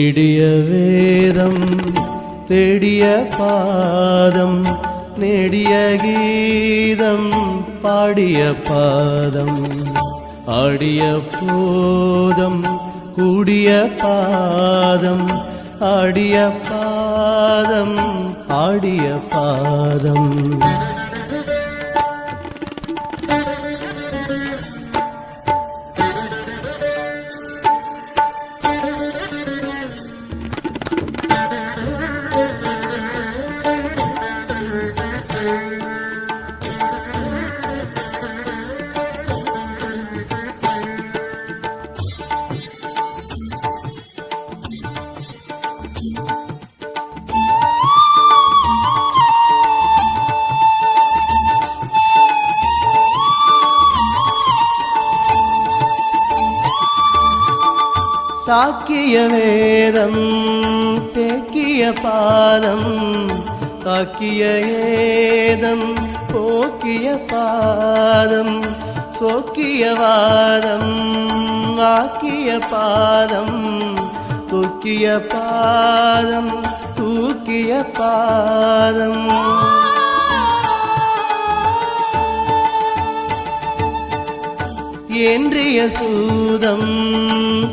நீடிய வேதம் தேடிய பாதம் நேடிய கீதம் பாடிய பாதம் ஆடிய போதம் கூடிய பாதம் ஆடிய பாதம் ஆடிய பாதம் சாக்கிய வேதம் தேக்கிய பாதம் காக்கிய ஏதம் போக்கிய பாதம் சோக்கிய வாதம் ஆக்கிய பாதம் தூக்கிய பாதம் தூக்கிய பாதம் என்றிய சூதம்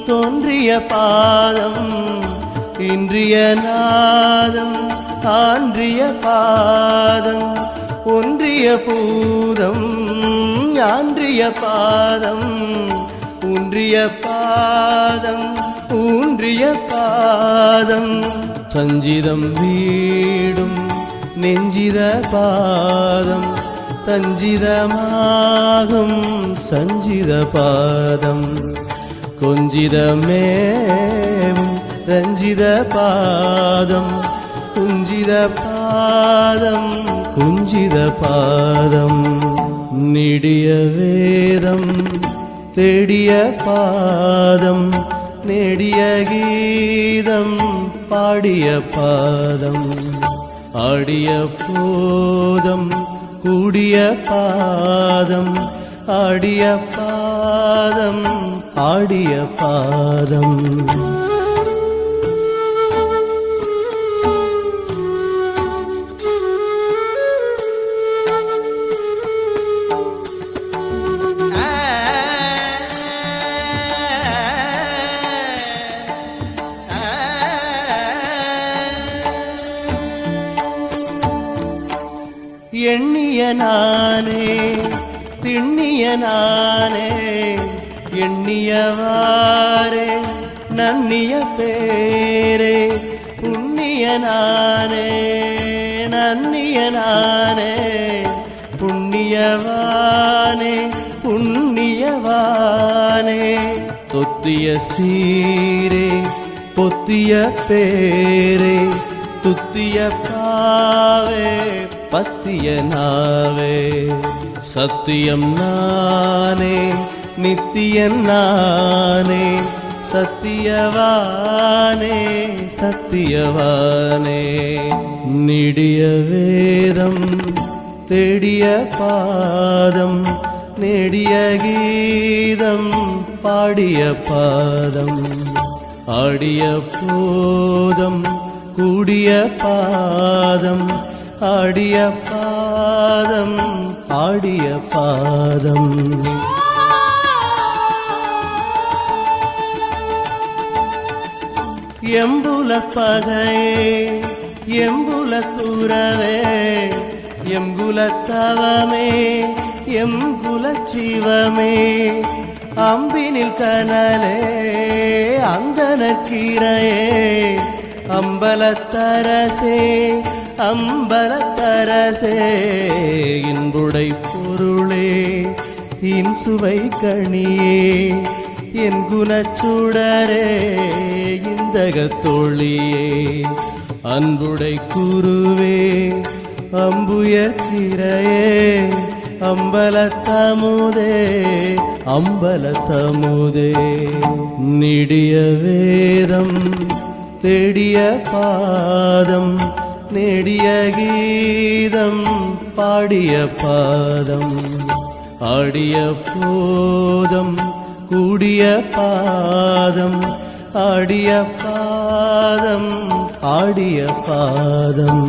தோன்றிய பாதம் இன்றிய நாதம் ஆன்றிய பாதம் ஒன்றிய பூதம் ஆன்றிய பாதம் ஊன்றிய பாதம் ஊன்றிய பாதம் சஞ்சிதம் வீடும் நெஞ்சித பாதம் தஞ்சிதமாகும் சஞ்சித பாதம் கொஞ்சிதமேவும் ரஞ்சித பாதம் குஞ்சித பாதம் குஞ்சித பாதம் நீடிய வேதம் தேடிய பாதம் நேடிய கீதம் பாடிய பாதம் ஆடிய போதம் கூடிய பாதம் ஆடிய பாதம் ஆடிய பாதம் எண்ணிய நானே திண்ணிய நானே எண்ணியவாரே நன்னிய பேரே புண்ணிய நானே நன்னிய நானே புண்ணியவானே புண்ணியவானே தொத்திய சீரே பொத்திய பேரே துத்திய பாவே பத்திய நாவே சத்தியம் நானே நித்தியன் நானே சத்தியவானே சத்தியவானே நீடிய வேதம் தேடிய பாதம் நேடிய கீதம் பாடிய பாதம் ஆடிய போதம் கூடிய பாதம் ஆடிய பாதம் ஆடிய பாதம் எம்புல பகையே எம்புல குறவே எங்குல தவமே எங்குல சிவமே அம்பினில் கனலே அந்தனக்கீரையே அம்பலத்தரசே அம்பலத்தரசே இன்புடை பொருளே இன்சுவை கணியே என் குணச்சுடரே இந்தகத்தொழியே அன்புடை குருவே அம்புயர்கிறையே அம்பலத்தமுதே அம்பலத்தமுதே நீடிய வேதம் தேடிய பாதம் நேடிய கீதம் பாடிய பாதம் ஆடிய போதம் கூடிய பாதம் ஆடிய பாதம் பாதம் ஆடிய பாதம்